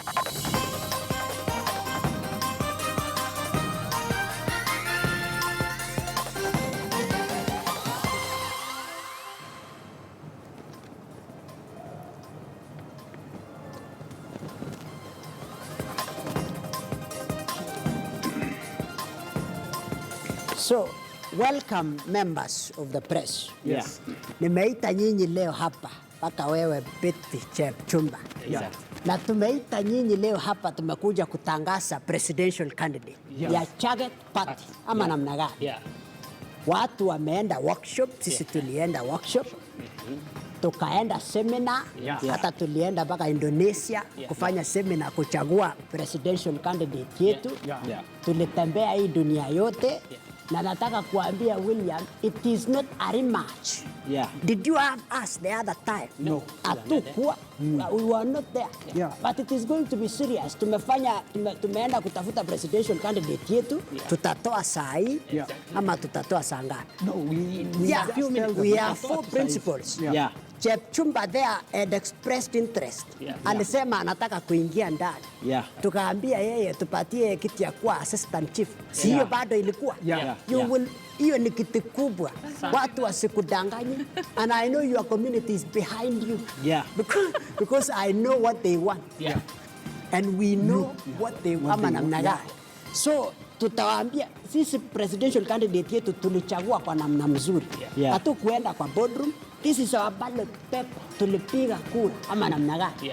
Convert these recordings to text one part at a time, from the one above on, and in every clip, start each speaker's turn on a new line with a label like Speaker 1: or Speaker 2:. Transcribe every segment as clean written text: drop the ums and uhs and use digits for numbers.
Speaker 1: So, welcome members of the press.
Speaker 2: Yes.
Speaker 1: Nimeita nyinyi leo hapa mpaka wewe Betty Chepchumba.
Speaker 2: Exactly.
Speaker 1: Na tumeita nyinyi leo hapa tumekuja kutangaza presidential candidate ya Chaget Party ama namna gani?
Speaker 2: Yeah.
Speaker 1: Watu wameenda workshop, sisi tulienda workshop. Tukaenda seminar, hata tulienda mpaka Indonesia kufanya seminar kuchagua presidential candidate yetu. Tulitembea hii dunia yote. Na nataka kuambia William, it is not a rematch. Did you have us the other time?
Speaker 2: No.
Speaker 1: Hatukuwa. We were not there. But it is going to be serious. Tumeenda kutafuta presidential candidate yetu. Tutatoa saa hii ama tutatoa saa ngapi?
Speaker 2: No,
Speaker 1: we have 4 principles. Chepchumba there had expressed interest. Alisema anataka kuingia ndani. Tukaambia yeye tupatie kiti ya kuwa assistant chief. Sio bado ilikuwa. Hiyo ni kiti kubwa. Watu wasikudanganye. And I know your community is behind you. Because I know what they want. And we know what they want. Namna gani. So tutawaambia sisi presidential candidate yetu tulichagua kwa namna mzuri. Hatukuenda kwa boardroom. This is our ballot paper. Tulipiga kura ama namna gani.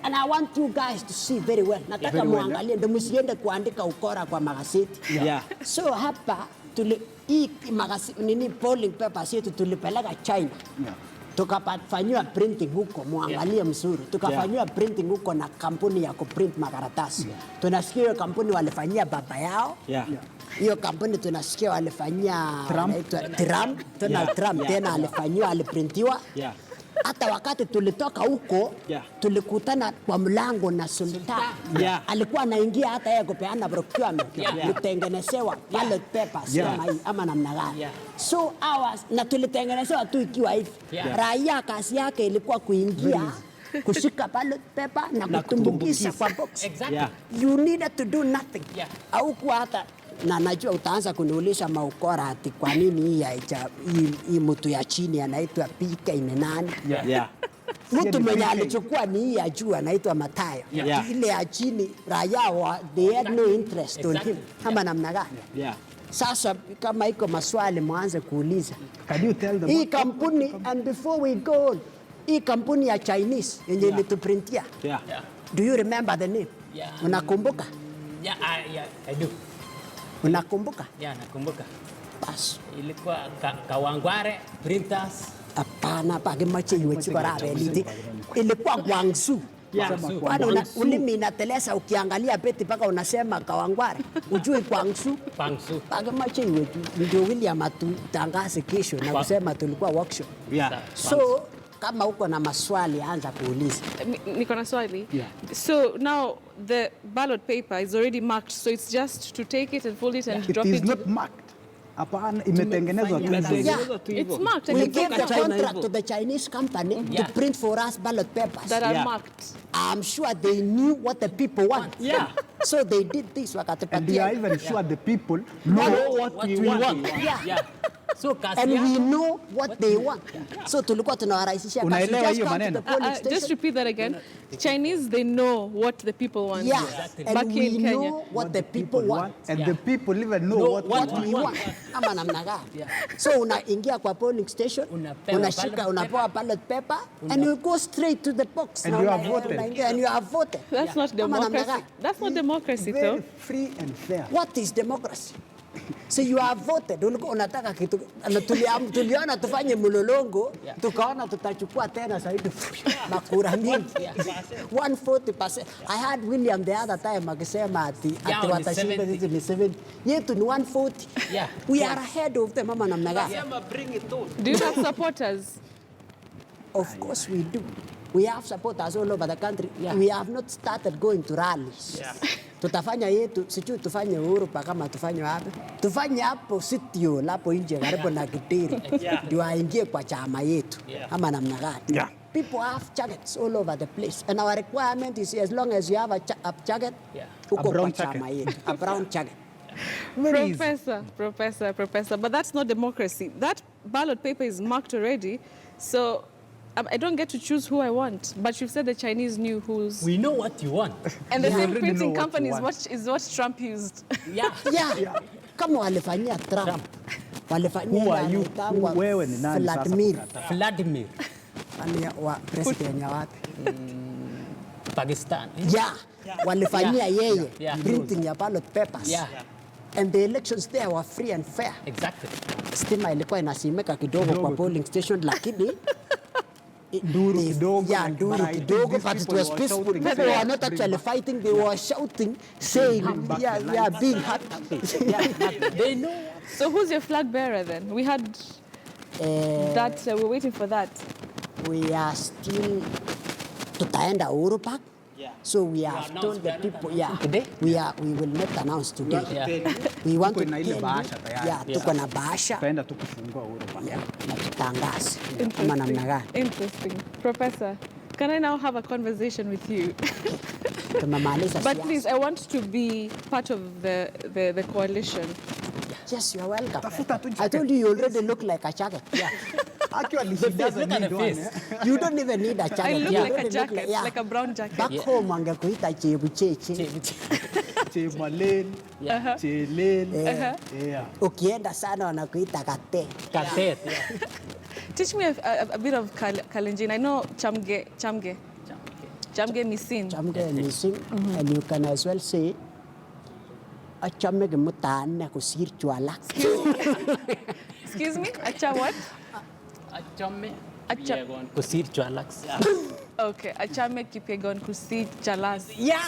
Speaker 1: And I want you guys to see very well. Nataka muangalie ndio msiende kuandika ukora kwa magazeti. So hapa hii magazeti polling papers yetu tulipeleka China. Tukafanywa printing huko, muangalie mzuri. Tukafanywa printing huko na kampuni ya kuprint makaratasi. Tunasikia hiyo kampuni walifanyia baba yao. Hiyo kampuni tunasikia walifanyia Donald Trump tena aliprintiwa. Hata wakati tulitoka huko tulikutana kwa mlango na sultan. Alikuwa anaingia hata yeye kupeana procurement kutengenezewa ballot papers ama namna gani. So ours na tulitengenezewa tu ikiwa hivi. Raia kazi yake ilikuwa kuingia kushika ballot paper na kutumbukiza kwa box. You needed to do nothing. Au kwa hata na najua utaanza kuniuliza maukora ati kwa nini hii mtu ya chini anaitwa PK ni nani? Mtu mwenye alichukua ni hii ya juu anaitwa Matayo. Ile ya chini raia they had no interest on him. Ama namna gani? Sasa kama iko maswali mwanze kuuliza.
Speaker 3: Can you tell them?
Speaker 1: Hii kampuni, and before we go on, hii kampuni ya Chinese yenye ilituprintia. Do you remember the name? Unakumbuka?
Speaker 2: I do.
Speaker 1: Unakumbuka?
Speaker 2: Nakumbuka.
Speaker 1: Bas.
Speaker 2: Ilikuwa Kawangware printers.
Speaker 1: Hapana, pakimache iwe chibarabeliti. Ilikuwa Guangzhou. Kwani ulimi inateleza ukiangalia beti paka unasema Kawangware. Ujui Guangzhou? Pakimache iwe ndio William atutangaze kesho na kusema tulikuwa workshop. So kama uko na maswali anza kuuliza.
Speaker 4: Niko na swali. So now the ballot paper is already marked, so it's just to take it and fold it and drop it.
Speaker 3: It is not marked. Hapana, imetengenezwa tu.
Speaker 4: It's marked.
Speaker 1: We gave the contract to the Chinese company to print for us ballot papers
Speaker 4: that are marked.
Speaker 1: I'm sure they knew what the people want. So they did this.
Speaker 3: And we are even sure the people know what we want.
Speaker 1: So, and we know what they want. So tulikuwa tunawarahisishia kazi.
Speaker 3: Unaelewa hiyo maneno?
Speaker 4: Just repeat that again. Chinese, they know what the people want.
Speaker 1: And we know what the people want.
Speaker 3: And the people even know what we want.
Speaker 1: Ama namna gani? So unaingia kwa polling station, unashika, unapewa ballot paper, and you go straight to the box.
Speaker 3: And you have voted.
Speaker 1: And you have voted.
Speaker 4: That's not democracy. That's not democracy, though.
Speaker 3: Very free and fair.
Speaker 1: What is democracy? So you have voted. Unataka kitu tuliona tufanye mlolongo, tukaona tutachukua tena zaidi makura mingi. 140%. I had William the other time akisema ati watashinda hizi ni 70. Yetu ni 140. We are ahead of them mama namna gani?
Speaker 4: Do you have supporters?
Speaker 1: Of course we do. We have supporters all over the country. We have not started going to rallies. Tutafanya yetu, sijui tufanye Uhuru kama tufanye wapi. Tufanye hapo sitio, hapo nje karibu na Kiteri. Ndio aingie kwa chama yetu. Ama namna gani? people have jackets all over the place. And our requirement is as long as you have a jacket,
Speaker 3: A brown jacket.
Speaker 1: A brown jacket.
Speaker 4: Professor, but that's not democracy. That ballot paper is marked already, so I don't get to choose who I want. But you've said the Chinese knew who's...
Speaker 2: We know what you want.
Speaker 4: And the
Speaker 3: We
Speaker 4: same
Speaker 3: already
Speaker 4: printing
Speaker 3: know what
Speaker 4: company
Speaker 3: you
Speaker 4: is what Trump used.
Speaker 2: Yeah.
Speaker 1: Yeah. Kama walifanyia Trump. Walifanyia
Speaker 3: Who are you?
Speaker 1: anaitangwa
Speaker 3: Wewe ni nani sasa
Speaker 1: Vladimir.
Speaker 3: kukataa?
Speaker 2: Vladimir.
Speaker 1: Wa president ya wapi?
Speaker 2: Pakistan.
Speaker 1: Yeah. Walifanyia yeye
Speaker 2: Yeah.
Speaker 1: printing ya ballot papers.
Speaker 2: Yeah.
Speaker 1: And the elections there were free and fair.
Speaker 2: Exactly.
Speaker 1: Stima ilikuwa inasimeka kidogo kwa polling station lakini
Speaker 3: Nduru kidogo.
Speaker 1: yeah, nduru
Speaker 3: But I think
Speaker 1: kidogo,
Speaker 3: these
Speaker 1: but it
Speaker 3: people
Speaker 1: was
Speaker 3: were
Speaker 1: peaceful.
Speaker 3: shouting,
Speaker 1: People
Speaker 3: saying,
Speaker 1: were not
Speaker 3: "Bring
Speaker 1: actually
Speaker 3: back."
Speaker 1: fighting, they were shouting, saying,
Speaker 3: back
Speaker 1: yeah,
Speaker 3: the
Speaker 1: we are
Speaker 3: lights.
Speaker 1: being happy.
Speaker 2: They know.
Speaker 4: So who's your flag bearer then? We had that, we're waiting for that.
Speaker 1: We are still tutaenda Uhuru Park. So we have told the people,
Speaker 2: Today?
Speaker 1: we will not announce today. We want to
Speaker 3: Tuko na ile
Speaker 1: tell
Speaker 3: bahasha
Speaker 1: you,
Speaker 3: tayari.
Speaker 1: tuko na bahasha.
Speaker 3: Tutaenda tu kufungua Uhuru Park.
Speaker 1: Na tutangaze kama namna gani.
Speaker 4: Interesting. Professor, can I now have a conversation with you?
Speaker 1: Tumemaliza
Speaker 4: But
Speaker 1: siasa.
Speaker 4: please, I want to be part of the coalition.
Speaker 1: Yes, you are welcome.
Speaker 3: Tafuta tu
Speaker 1: I
Speaker 3: jacket.
Speaker 1: told you already look like a jacket.
Speaker 3: Actually, he doesn't
Speaker 2: Look at
Speaker 3: need
Speaker 2: the
Speaker 3: one.
Speaker 2: face.
Speaker 1: You don't even need a jacket.
Speaker 4: I look
Speaker 1: You
Speaker 4: like a
Speaker 1: already
Speaker 4: jacket,
Speaker 1: yeah.
Speaker 4: like a brown jacket.
Speaker 1: Back home angekuita chebucheche.
Speaker 3: Chemalel, Chelel. Yeah.
Speaker 1: Ukienda sana wanakuita kate.
Speaker 2: Katet. Yeah.
Speaker 4: Teach me a bit of Kalenjin. I know chamge misin.
Speaker 1: Chamge missing, and you can as well say achame ke mutane kusir chwala.
Speaker 4: Excuse me? Acha what?
Speaker 2: Kusir Chwalax.
Speaker 4: Okay. Achame kipegon kusi chalas.
Speaker 1: Yeah.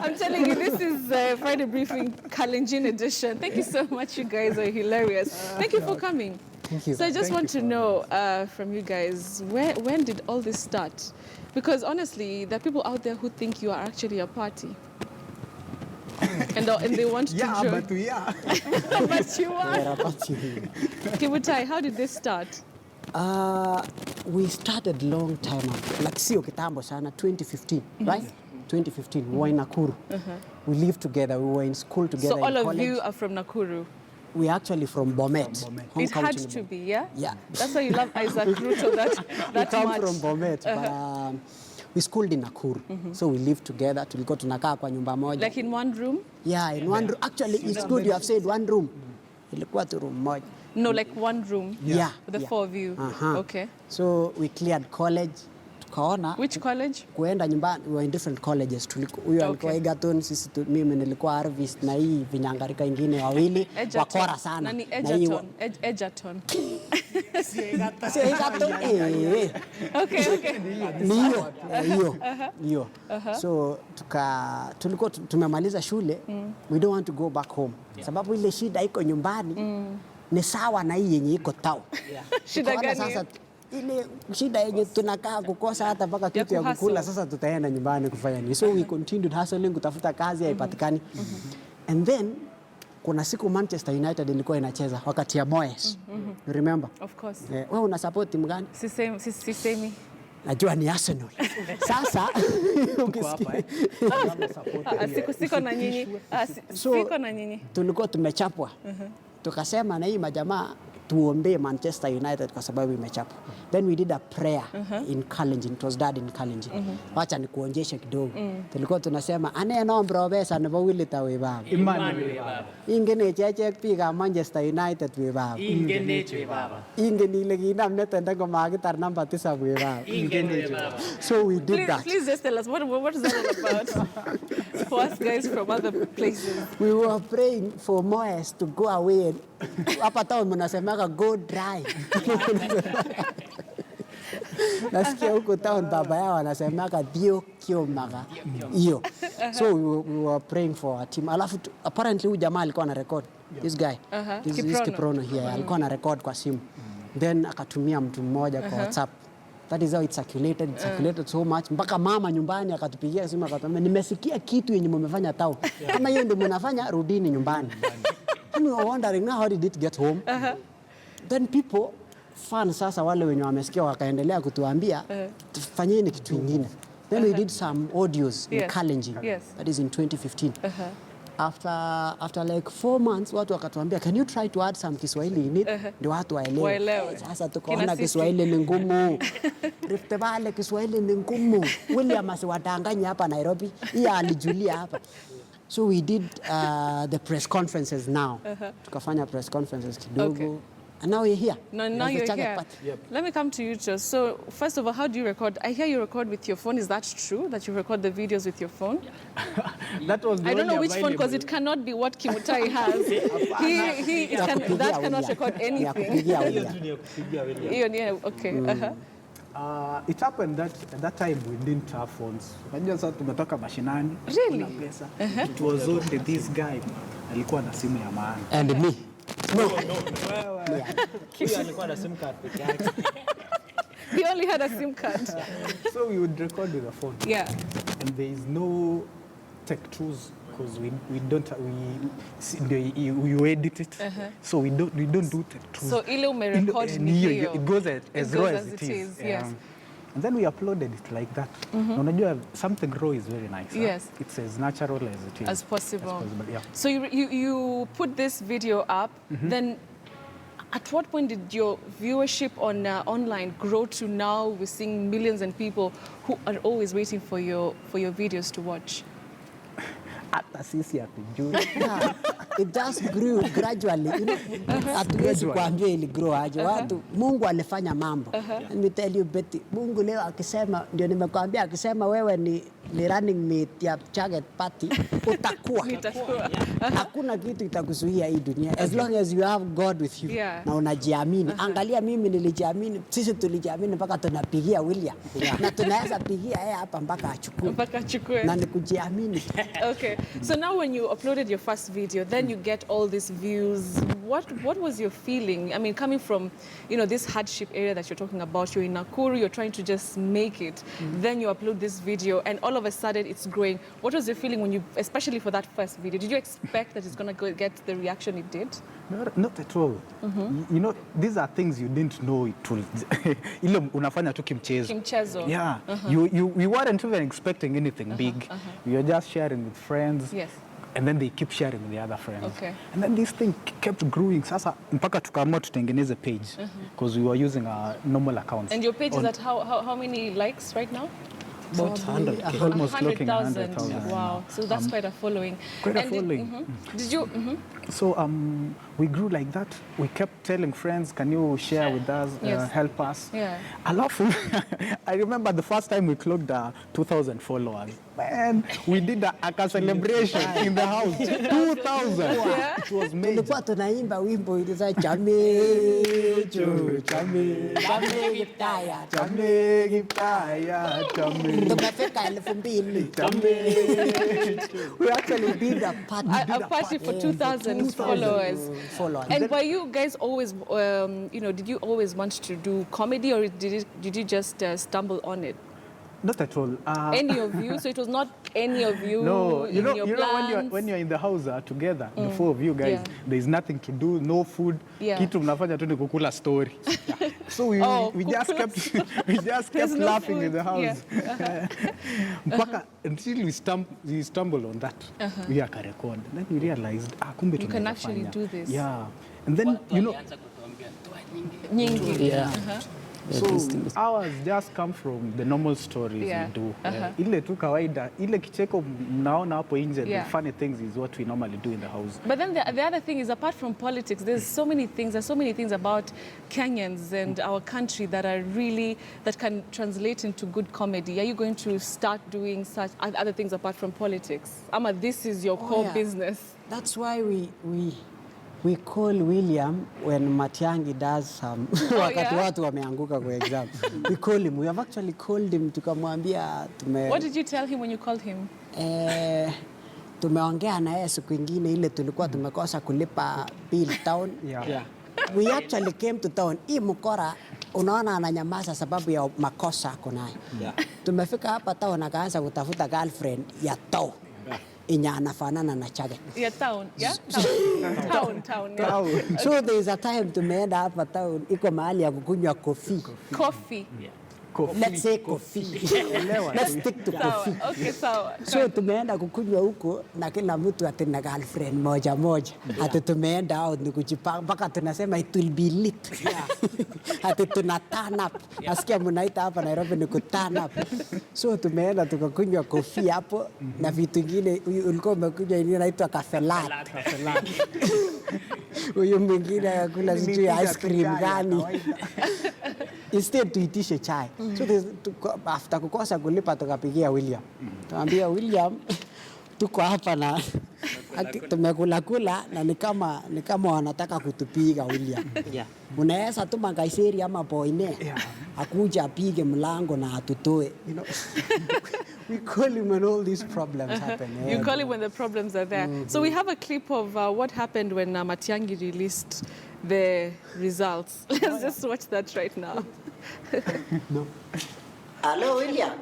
Speaker 4: I'm telling you, this is Friday Briefing Kalenjin edition. Thank you so much. You guys are hilarious. Thank you for coming.
Speaker 1: Thank you.
Speaker 4: So I just want to know from you guys, when did all this start? Because honestly, there are people out there who think you are actually a party. And they want to join.
Speaker 3: But we are.
Speaker 4: But you are. Kibutai, how did this start?
Speaker 1: We started long time ago. Like sio kitambo sana, 2015, right? 2015, we were in Nakuru. We lived together, we were in school together.
Speaker 4: So all
Speaker 1: in
Speaker 4: of
Speaker 1: college.
Speaker 4: you are from Nakuru.
Speaker 1: We actually from Bomet. Home
Speaker 4: It had
Speaker 1: county in
Speaker 4: to
Speaker 1: Bomet.
Speaker 4: be, yeah?
Speaker 1: Yeah.
Speaker 4: That's why you love Isaac Ruto
Speaker 1: We
Speaker 4: that
Speaker 1: come
Speaker 4: much.
Speaker 1: from Bomet, but we schooled in Nakuru. So we lived together, tulikuwa tunakaa kwa nyumba moja.
Speaker 4: Like in one room?
Speaker 1: Yeah, in one room. Actually, it's good you have said one room. Ilikuwa tu room moja.
Speaker 4: No, like one room.
Speaker 1: Yeah.
Speaker 4: The four of you. Okay.
Speaker 1: So we cleared college. Tukaona
Speaker 4: Which college?
Speaker 1: kuenda nyumbani, we were in different colleges. Huyo alikuwa Egerton, mimi nilikuwa Harvest na hii vinyangarika ingine wawili wakora sana.
Speaker 4: Nani
Speaker 1: Na hii
Speaker 4: Egerton.
Speaker 1: Si Egerton.
Speaker 4: Okay.
Speaker 1: Hiyo. So tulikuwa tumemaliza shule. We don't want to go back home. Sababu ile shida iko nyumbani ni sawa na hii yenye iko town.
Speaker 4: Shida
Speaker 1: Tukaona
Speaker 4: gani?
Speaker 1: sasa ile shida yenye tunakaa kukosa hata mpaka kitu ya kukula, sasa tutaenda nyumbani kufanya nini? So we continued hustling, kutafuta kazi haipatikani. And then kuna siku Manchester United ilikuwa inacheza wakati ya Moyes. You remember?
Speaker 4: Of course.
Speaker 1: Wewe una support timu gani?
Speaker 4: Sisemi.
Speaker 1: Najua ni Arsenal. Sasa ukisikia
Speaker 4: Siko na nyinyi. Siko na nyinyi.
Speaker 1: tulikuwa tumechapwa. Tukasema na hii majamaa tuombee Manchester United kwa sababu imechapwa. Then we did a prayer in Kalenjin. It was done in Kalenjin. Wacha nikuonjeshe kidogo. Tulikuwa tunasema aneno Propesa nebo Willita we baba.
Speaker 2: Imani baba.
Speaker 1: Ingene chechek biikab Manchester United we baba.
Speaker 2: Ingenech we baba.
Speaker 1: Ingen ile kinam netende ko makitar namba 7 we baba.
Speaker 2: Ingenech baba.
Speaker 1: So we did that.
Speaker 4: Please just tell us what is that all about? For us guys from other places.
Speaker 1: We were praying for Moyes to go away. Hapa town mnasemanga go dry. Nasikia huko town baba yao anasemanga dio kio maga. Hiyo. So we were praying for our team. Alafu apparently huyu jamaa alikuwa na record. This guy. This Kiprono here alikuwa na record kwa simu. Then akatumia mtu mmoja kwa WhatsApp. That is how it circulated. It circulated so much. Mpaka mama nyumbani akatupigia simu akatuambia nimesikia kitu yenye mmefanya town. Kama hiyo ndio mnafanya rudini nyumbani. We were wondering now how did it get home? then people fan sasa wale wenye wamesikia wakaendelea kutuambia tufanyeni kitu kingine. Then we did some audios in Kalenjin. That is in 2015. After like 4 months watu wakatuambia, can you try to add some Kiswahili in it? Ndio watu waelewe. Sasa tukaona Kiswahili ni ngumu. Rift Valley Kiswahili ni ngumu. William asiwadanganya hapa Nairobi. Yeye alijulia hapa. So we did the press conferences now. Tukafanya press conferences kidogo. And now you're here.
Speaker 4: Now you're here. Yep. Let me come to you, Cho. So, first of all, how do you record? I hear you record with your phone. Is that true, that you record the videos with your phone?
Speaker 3: That was the
Speaker 4: I don't know which phone, because it cannot be what Kimutai has. That cannot record anything. Okay.
Speaker 3: It happened that at that time we didn't have phones. Unajua sasa tumetoka mashinani.
Speaker 4: Really?
Speaker 3: Pesa. It was only this guy alikuwa na simu ya maana.
Speaker 1: And me. No.
Speaker 4: He only had a SIM card.
Speaker 3: So we would record with a phone.
Speaker 4: Yeah.
Speaker 3: And there is no tech tools because we edit it. So we don't do tech tools.
Speaker 4: So ile umerecord
Speaker 3: it goes as raw as it is.
Speaker 4: Yes.
Speaker 3: And then we uploaded it like that. Unajua something raw is very nice.
Speaker 4: Yes.
Speaker 3: It's as natural as it is.
Speaker 4: As possible.
Speaker 3: Yeah.
Speaker 4: So you put this video up, then at what point did your viewership on online grow to now we're seeing millions of people who are always waiting for your videos to watch?
Speaker 1: It just grew gradually. You know, hatuwezi kuambia ili grow aje. Watu Mungu alifanya mambo. Let me tell you Betty, Mungu leo akisema, ndio nimekuambia, akisema wewe ni running mate ya target party, utakuwa. Hakuna kitu itakuzuia hii dunia as long as you have God with you. Na unajiamini. Angalia mimi nilijiamini, sisi tulijiamini mpaka tunapigia William. Na tunaweza pigia yeye hapa mpaka achukue. Na nikujiamini.
Speaker 4: Okay. So now when you uploaded your first video, then you get all these views. What was your feeling? I mean, coming from, this hardship area that you're talking about, you're in Nakuru, you're trying to just make it. Then you upload this video and all of a sudden it's growing. What was your feeling when especially for that first video? Did you expect that it's going to get the reaction it did?
Speaker 3: Not at all. These are things you didn't know it will. Ile unafanya tu kimchezo. Yeah. We weren't even expecting anything big. We were just sharing with friends.
Speaker 4: Yes.
Speaker 3: And then they keep sharing with the other friends.
Speaker 4: Okay.
Speaker 3: And then this thing kept growing. Sasa mpaka tukaamua tutengeneze page because we were using our normal accounts.
Speaker 4: And your page is at how many likes right now?
Speaker 3: About 100,000. Almost clocking 100,000.
Speaker 4: Wow. So that's quite a following.
Speaker 3: Quite a following.
Speaker 4: Did you?
Speaker 3: So we grew like that. We kept telling friends, can you share with us, help us?
Speaker 4: Yeah.
Speaker 3: I remember the first time we clocked 2,000 followers. Man, we did a celebration in the house. 2,000.
Speaker 4: Yeah.
Speaker 3: It was major.
Speaker 1: Tulikuwa tunaimba wimbo ilisa chame giptaya. Tumefika 2,000. We actually did a
Speaker 4: party for 2,000 followers. And were you guys always, did you always want to do comedy, or did you just stumble on it?
Speaker 3: Not at all.
Speaker 4: Any of you? So it was not any of you?
Speaker 3: No,
Speaker 4: you know
Speaker 3: when you're in the house together, the four of you guys, there is nothing to do, no food. Kitu mnafanya tu ni kukula story. So we just kept laughing in the house. Until we stumbled on that. We are record. Then we realized, kumbe
Speaker 4: you can actually do this.
Speaker 3: Yeah. And then,
Speaker 4: Nyingi.
Speaker 3: Yeah. So ours just come from the normal stories we do. Ile tu kawaida, ile kicheko mnaona hapo nje, the funny things is what we normally do in the house.
Speaker 4: But then the other thing is, apart from politics, there's so many things about Kenyans and our country that can translate into good comedy. Are you going to start doing such other things apart from politics? Ama, this is your core business.
Speaker 1: That's why we call William when Matiangi does some wakati watu wameanguka kwa exam. We call him. We have actually called him tukamwambia
Speaker 4: What did you tell him when you called him?
Speaker 1: Tumeongea na yeye siku nyingine ile tulikuwa tumekosa kulipa bill town. We actually came to town. Hii mkora unaona ananyamaza sababu ya makosa ako nayo. Tumefika hapa town akaanza kutafuta girlfriend ya town. yenye anafanana na Chage.
Speaker 4: Yeah, town. Yeah, town.
Speaker 1: Yeah. So there is a time tumeenda hapa town, iko mahali ya kukunywa coffee.
Speaker 4: Coffee.
Speaker 2: Yeah.
Speaker 1: Let's say coffee. Let's stick to coffee.
Speaker 4: Okay, sawa.
Speaker 1: So tumeenda kukunywa huko na kila mtu atina girlfriend moja. Ati tumeenda out ni kujipanga mpaka tunasema it will be lit. Ati tuna turn up. Nasikia mnaita hapa Nairobi ni ku turn up. So tumeenda tukakunywa coffee hapo na vitu vingine ulikuwa umekunywa inaitwa cafe latte. Huyo mwingine akula sijui ice cream gani. Instead tuitishe chai. So after kukosa kulipa tukapigia William. Tuambia William tuko hapa na tumekula na ni kama wanataka kutupiga William.
Speaker 2: Yeah.
Speaker 1: Unaweza tuma Kaiseri ama Boine. Akuja apige mlango na atutoe. You know. We call him when all these problems happen.
Speaker 4: You call him when the problems are there. So we have a clip of what happened when Matiang'i released the results. Let's just watch that right now.
Speaker 1: No. Hello, William.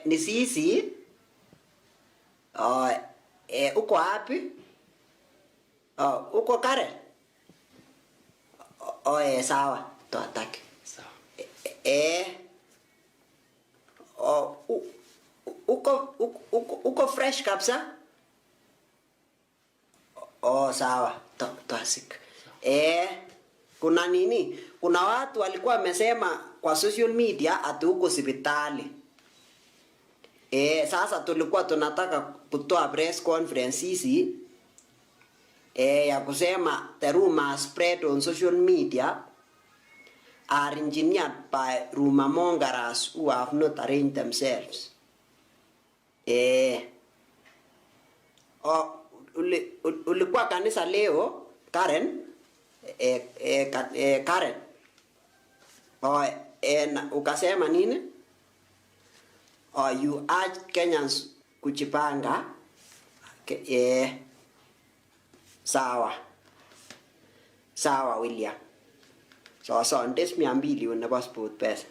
Speaker 1: Ni sisi. Uko wapi? Uko Karen? Sawa. Tuatake. Sawa. Uko fresh kabisa? Sawa. Tuasik. Kuna nini? Kuna watu walikuwa wamesema kwa social media ati uko hospitali. Sasa tulikuwa tunataka kutoa press conference hizi ya kusema the rumors spread on social media are engineered by rumor mongers who have not arranged themselves. Ulikuwa kanisa leo, Karen? Karen. Ukasema nini? You urge Kenyans kujipanga. Sawa William. So ndes 200 unapa sport pesa.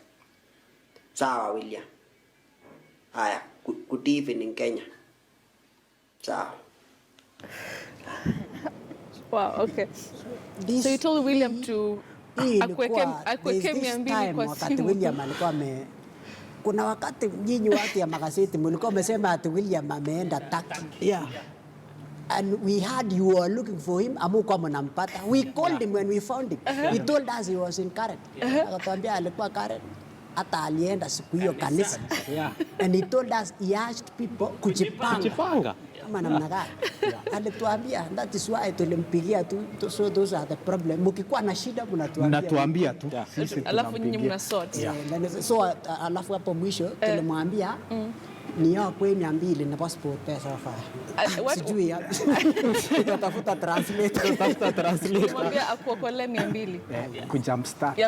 Speaker 1: Sawa William. Haya, good evening Kenya. Sawa.
Speaker 4: Wow, okay. So you told William to akweke 200 kwa simu.
Speaker 1: William alikuwa kuna wakati nyinyi watu ya magazeti mlikuwa mmesema ati William ameenda Turkey. Yeah. And we heard you were looking for him, amuko mnampata. We called him when we found him. He told us he was in Karen. Akatuambia alikuwa Karen. Hata alienda siku hiyo kanisa. And he told us he asked people kujipanga. Kama namna gani? Alituambia that is why tulimpigia tu, so those are the problem. Mkikuwa na shida
Speaker 3: mnatuambia tu.
Speaker 4: Alafu nyinyi mna sort.
Speaker 1: So alafu hapo mwisho tulimwambia ni yao kwa 200 na passport pesa wafaa. Sijui ya. Tutafuta translator.
Speaker 4: Mwambia akuokole 200.
Speaker 3: Kujumpstart.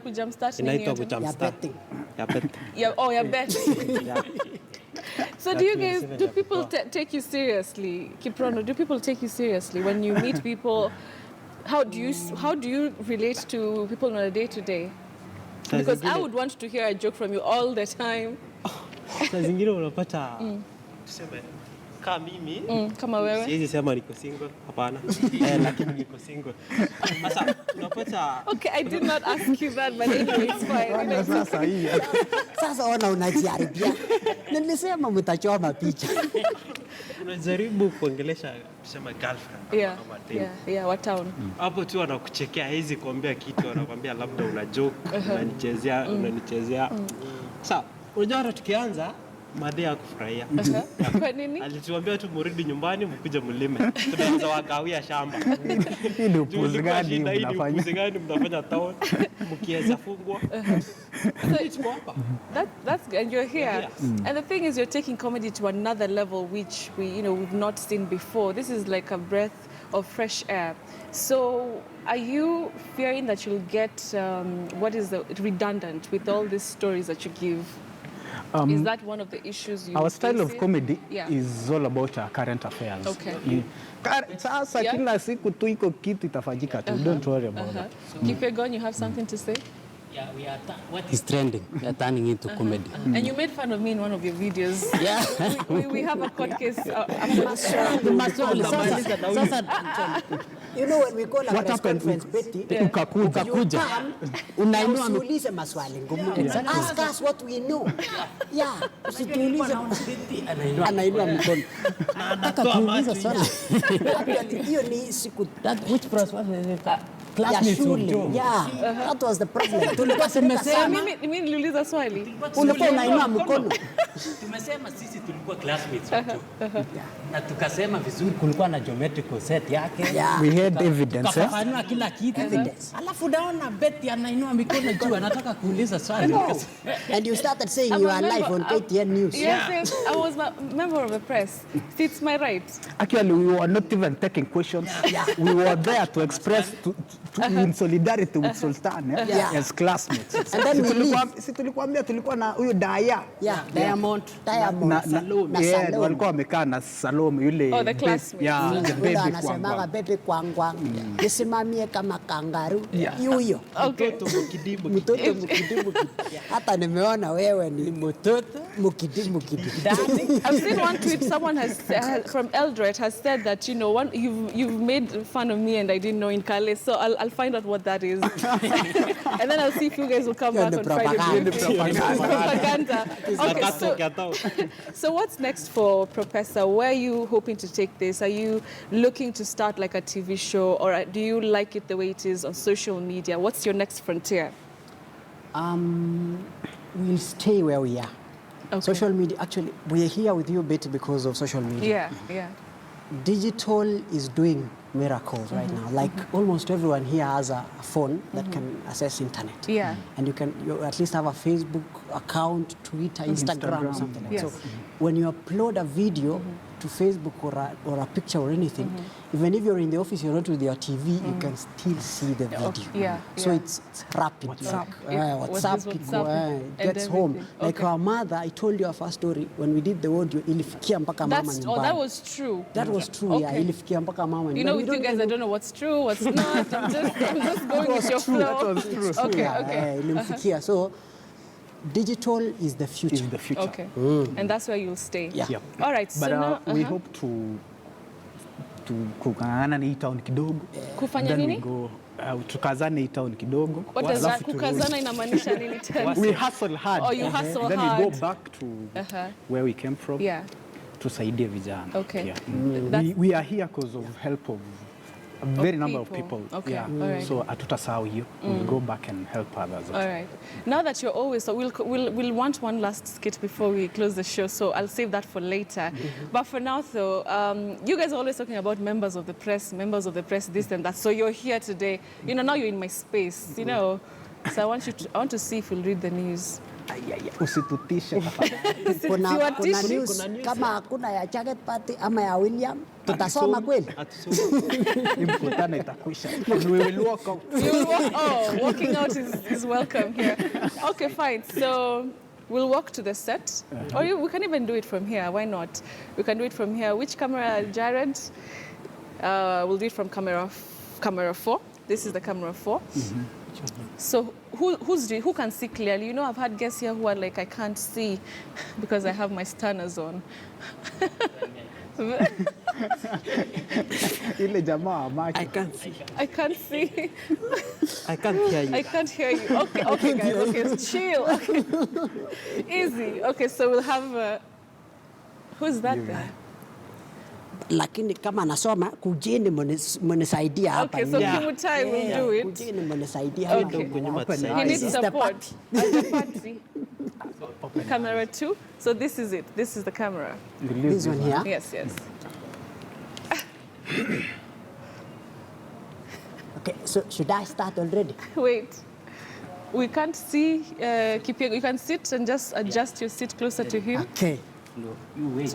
Speaker 4: Kujumpstart.
Speaker 2: Inaitwa kujumpstart. Ya betting.
Speaker 4: Ya betting. So do people take you seriously, Kiprono? Do people take you seriously when you meet people? How do you relate to people on a day-to-day? Because I would want to hear a joke from you all the time.
Speaker 2: Saa zingine unapata tuseme kama mimi
Speaker 4: kama wewe
Speaker 2: siwezi sema niko single, hapana. Lakini niko single. Sasa unapata
Speaker 4: okay, I did not ask you that, but anyway it's fine.
Speaker 3: Sasa hii.
Speaker 1: Sasa ona unajiharibia. Nilisema mtachoma picha.
Speaker 2: Unajaribu kuongelesha tuseme girlfriend
Speaker 4: yeah, wa town.
Speaker 2: Hapo tu anakuchekea, hizi kuambia kitu, anakuambia labda una joke, unanichezea. Sawa. Unajua tukianza madhe ya kufurahia.
Speaker 4: Kwa nini?
Speaker 2: Alituambia tu murudi nyumbani mkuje mlime. Tunaanza wakawia shamba.
Speaker 3: Hii ndio puzi gani mnafanya?
Speaker 2: Puzi gani mnafanya town? Mkiweza fungwa. So it's proper.
Speaker 4: That's good. And you're here. And the thing is you're taking comedy to another level which we've not seen before. This is like a breath of fresh air. So are you fearing that you'll get redundant with all these stories that you give? Is that one of the issues you
Speaker 3: Our style of comedy
Speaker 4: Yeah.
Speaker 3: is all about current affairs.
Speaker 4: Okay.
Speaker 3: Sasa kila siku tu iko kitu itafanyika tu. Don't worry about it.
Speaker 4: Kifegon, you have something to say?
Speaker 5: Yeah, what is trending? We are turning into comedy.
Speaker 4: And you made fun of me in one of your videos.
Speaker 5: Yeah.
Speaker 4: we have a court case
Speaker 1: You know when we call a press conference, Betty,
Speaker 3: Ukakuja.
Speaker 1: usiulize maswali ngumu. Ask us what we know. Yeah, usituulize. Anainua mkono.
Speaker 5: Nataka kuuliza swali.
Speaker 1: Actually, hiyo ni siku
Speaker 5: Which press was it?
Speaker 1: ya
Speaker 5: Classmates
Speaker 1: shule.
Speaker 5: of
Speaker 1: Yeah, that was the problem. Tulikuwa tumesema
Speaker 4: mimi niliuliza swali.
Speaker 1: ulikuwa unainua mkono.
Speaker 5: Tumesema sisi tulikuwa classmates wa chuo. Na tukasema vizuri kulikuwa na geometrical set yake.
Speaker 1: Yeah.
Speaker 3: We had evidence.
Speaker 5: Tukafafanua kila kitu. Alafu naona Betty anainua mikono juu anataka kuuliza swali.
Speaker 1: No. And you started saying you are live on KTN News.
Speaker 4: Yes, I was a member of the press. It's my right.
Speaker 3: Actually, we were not even taking questions.
Speaker 1: Yeah.
Speaker 3: We were there to express in solidarity with Sultan
Speaker 1: Yeah.
Speaker 3: as classmates.
Speaker 1: And then we leave.
Speaker 3: Si tulikuambia tulikuwa na huyo Daya.
Speaker 1: Yeah,
Speaker 5: Diamond.
Speaker 1: na Salome.
Speaker 3: Yeah, walikuwa wamekaa na Salome yule.
Speaker 4: Oh, the classmates.
Speaker 3: Yeah, the
Speaker 1: Ule
Speaker 3: baby
Speaker 1: anasemaga
Speaker 3: kwangwa.
Speaker 1: bebe kwangwa. Nisimamie kama kangaru.
Speaker 3: Yeah.
Speaker 1: Yuyo.
Speaker 2: Mtoto mkidibu.
Speaker 1: Mtoto mkidibu. Hata nimeona wewe ni mtoto mkidibu kidibu.
Speaker 4: I've seen one tweet. Someone has from Eldred has said that you've made fun of me and I didn't know in Kale, so I'll find out what that is, and then I'll see if you guys will come
Speaker 1: You're
Speaker 4: back
Speaker 1: the
Speaker 4: on Friday.
Speaker 1: propaganda.
Speaker 4: Okay, so what's next for Propesa? Where are you hoping to take this? Are you looking to start like a TV show, or do you like it the way it is on social media? What's your next frontier?
Speaker 1: We'll stay where we are.
Speaker 4: Okay.
Speaker 1: Social media, actually, we are here with you, Betty, because of social media.
Speaker 4: Yeah.
Speaker 1: Digital is doing miracles right now. Like almost everyone here has a phone that can access internet.
Speaker 4: Yeah.
Speaker 1: And you at least have a Facebook account, Twitter, Instagram, or something like that.
Speaker 4: Yes.
Speaker 1: So when you upload a video to Facebook or a picture or anything, even if you're in the office, you're not with your TV, you can still see the video.
Speaker 4: Yeah.
Speaker 1: So it's rapid.
Speaker 3: WhatsApp.
Speaker 1: WhatsApp,
Speaker 4: WhatsApp
Speaker 1: it gets
Speaker 4: and
Speaker 1: home.
Speaker 4: everything.
Speaker 1: Like our mother, I told you a first story, when we did the audio, ilifikia mpaka mama nyumbani.
Speaker 4: that was true.
Speaker 1: That was true, yeah.
Speaker 4: Okay.
Speaker 1: Ilifikia mpaka mama
Speaker 4: You know,
Speaker 1: nyumbani.
Speaker 4: with
Speaker 1: We
Speaker 4: you guys,
Speaker 1: even
Speaker 4: I don't know what's true, what's not. I'm just going with your flow.
Speaker 3: That was true.
Speaker 4: Okay,
Speaker 1: Yeah,
Speaker 4: okay.
Speaker 1: ilimfikia. So digital is the future.
Speaker 3: Is the future.
Speaker 4: Okay. And that's where you'll stay.
Speaker 1: Yeah.
Speaker 3: Yep.
Speaker 4: All right.
Speaker 3: But
Speaker 4: So now,
Speaker 3: we hope to kukangana na hii town kidogo.
Speaker 4: Kufanya
Speaker 3: Then we
Speaker 4: nini?
Speaker 3: go tukazane hii town kidogo.
Speaker 4: What does that
Speaker 3: Alafu turudi.
Speaker 4: kukazana inamaanisha nini tena?
Speaker 3: We hustle hard.
Speaker 4: Oh, you hustle
Speaker 3: Then
Speaker 4: hard.
Speaker 3: we go back to where we came from.
Speaker 4: Yeah.
Speaker 3: Tusaidie vijana.
Speaker 4: Okay.
Speaker 3: Yeah. We are here because of help of a very number of people.
Speaker 4: Okay.
Speaker 3: Yeah.
Speaker 4: All right.
Speaker 3: So hatutasahau hiyo. We'll go back and help others.
Speaker 4: All right. Now that you're always, so we'll want one last skit before we close the show, so I'll save that for later. But for now, though, you guys are always talking about members of the press, this and that. So you're here today. You know, now you're in my space. You know, so I want to see if you'll read the news.
Speaker 3: Usitutishe tafadhali.
Speaker 1: Kuna news kama hakuna ya Jacket Party ama ya William, tutasoma kweli?
Speaker 3: Mkutano itakwisha. And we will walk out.
Speaker 4: Walking out is welcome here. Okay, fine. So we'll walk to the set. Or we can even do it from here. Why not? We can do it from here. Which camera, Jared? We'll do it from camera 4. This is the camera 4. So who can see clearly? You know, I've had guests here who are like, I can't see because I have my stunners on.
Speaker 3: Ile jamaa wa macho.
Speaker 2: I can't see.
Speaker 4: I can't see.
Speaker 2: I can't hear you.
Speaker 4: I can't hear you. Okay, guys. Okay, chill. Okay. Easy. Okay, so we'll have. Who's that guy?
Speaker 1: Lakini kama nasoma kujeni mnisaidia hapa.
Speaker 4: Okay, so Kimutai will do it.
Speaker 1: Kujeni mnisaidia hapa.
Speaker 4: Okay. He needs support. As the party. Camera 2. So this is it. This is the camera.
Speaker 1: This one here.
Speaker 4: Yes.
Speaker 1: Okay, so should I start already?
Speaker 4: Wait. We can't see Kipyego. You can sit and just adjust your seat closer to him.
Speaker 1: Okay.
Speaker 5: No, you wait.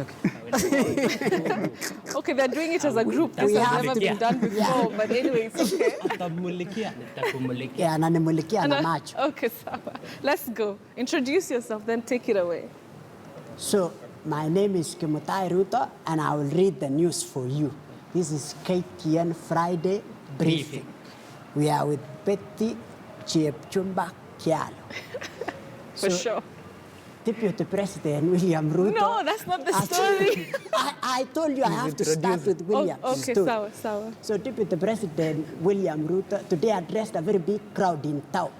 Speaker 4: Okay, they're doing it as a group. This has never been done before, but anyway, it's okay.
Speaker 5: Nitakumulika.
Speaker 1: Yeah, ananimulikia na macho.
Speaker 4: Okay, sawa. Let's go. Introduce yourself, then take it away.
Speaker 1: So, my name is Kimutai Ruto, and I will read the news for you. This is KTN Friday Briefing. We are with Betty Chepchumba Kyalo.
Speaker 4: For sure.
Speaker 1: Deputy President William Ruto.
Speaker 4: No, that's not the story.
Speaker 1: I told you I have to start with William's
Speaker 4: okay,
Speaker 1: story.
Speaker 4: sawa.
Speaker 1: So Deputy President William Ruto today addressed a very big crowd in town.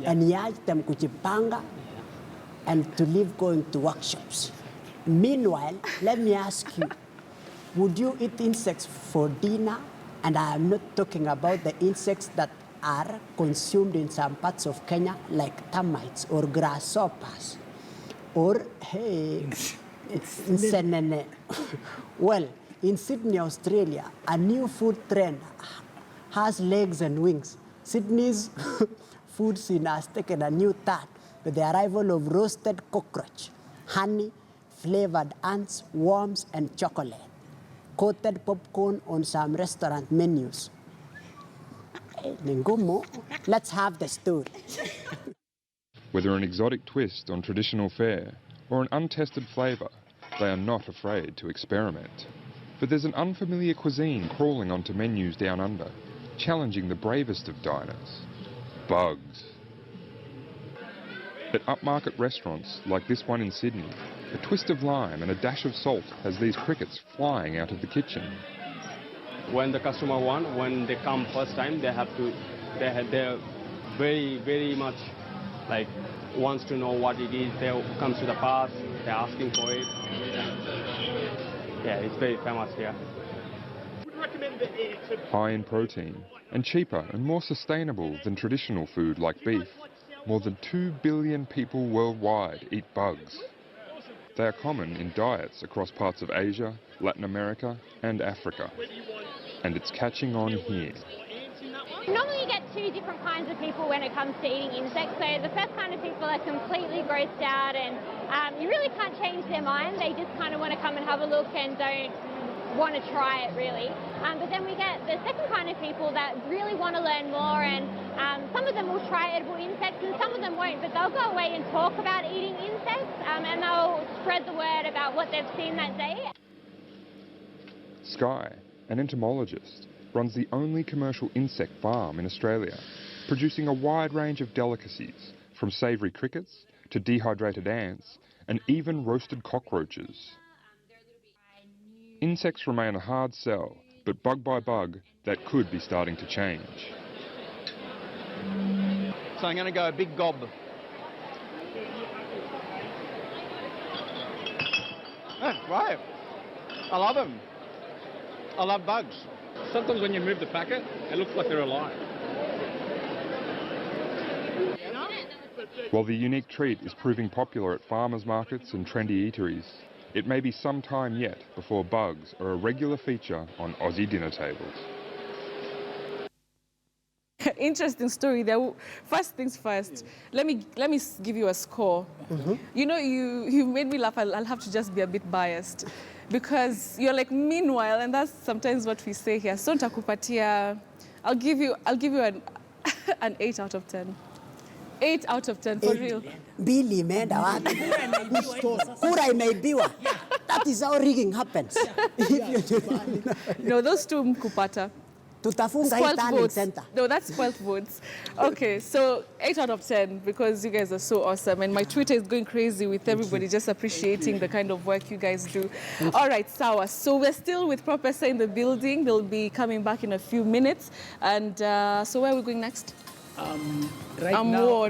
Speaker 1: And he urged them kujipanga and to leave going to workshops. Meanwhile, let me ask you, would you eat insects for dinner? And I am not talking about the insects that are consumed in some parts of Kenya, like termites or grasshoppers. Or, hey, well, in Sydney, Australia, a new food trend has legs and wings. Sydney's food scene has taken a new turn with the arrival of roasted cockroach, honey, flavored ants, worms, and chocolate. Coated popcorn on some restaurant menus. Let's have the story.
Speaker 6: Whether an exotic twist on traditional fare or an untested flavour, they are not afraid to experiment. But there's an unfamiliar cuisine crawling onto menus down under, challenging the bravest of diners. Bugs. At upmarket restaurants like this one in Sydney, a twist of lime and a dash of salt has these crickets flying out of the kitchen.
Speaker 7: When the customer when they come first time, they're very, very much like wants to know what it is. They comes to the past, they're asking for it. Yeah, it's very famous here.
Speaker 6: High in protein and cheaper and more sustainable than traditional food like beef, more than 2 billion people worldwide eat bugs. They are common in diets across parts of Asia, Latin America and Africa. And it's catching on here.
Speaker 8: Normally you get two different kinds of people when it comes to eating insects. So the first kind of people are completely grossed out and you really can't change their mind. They just kind of want to come and have a look and don't want to try it really. But then we get the second kind of people that really want to learn more, and some of them will try edible insects and some of them won't, but they'll go away and talk about eating insects and they'll spread the word about what they've seen that day.
Speaker 6: Sky, an entomologist, runs the only commercial insect farm in Australia, producing a wide range of delicacies, from savoury crickets to dehydrated ants and even roasted cockroaches. Insects remain a hard sell, but bug by bug, that could be starting to change.
Speaker 9: So I'm going to go a big gob. Right. I love them. I love bugs.
Speaker 7: Sometimes when you move the packet, it looks like they're alive.
Speaker 6: While the unique treat is proving popular at farmers markets and trendy eateries, it may be some time yet before bugs are a regular feature on Aussie dinner tables.
Speaker 4: Interesting story there. First things first, let me give you a score. You know, you made me laugh. I'll have to just be a bit biased because you're like meanwhile, and that's sometimes what we say here. So nitakupatia, I'll give you an 8 out of 10. 8 out of 10 for real.
Speaker 1: Billy imeenda wapi? Kura imeibiwa. That is how rigging happens.
Speaker 4: No, those two mkupata.
Speaker 1: Tutafunga hii turning center.
Speaker 4: No, that's spoiled votes. Okay, so 8 out of 10 because you guys are so awesome. And my Twitter is going crazy with everybody just appreciating the kind of work you guys do. All right, Sawa. So we're still with Propesa in the building. They'll be coming back in a few minutes. And so where are we going next?
Speaker 3: Right now,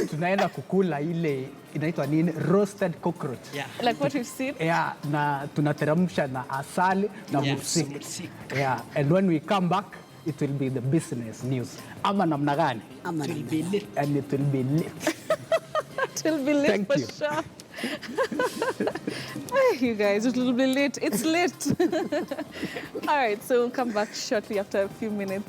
Speaker 3: tunaenda kukula ile inaitwa nini, roasted cockroach.
Speaker 2: Yeah.
Speaker 4: Like what we've seen?
Speaker 3: Yeah, na tunateremsha na asali na mursik. Yeah, and when we come back, it will be the business news. Ama namna gani?
Speaker 1: Ama
Speaker 3: it will be lit. And it will be lit.
Speaker 4: It will be lit. Thank for you. Sure. You guys, it will be lit. It's lit. All right, so we'll come back shortly after a few minutes.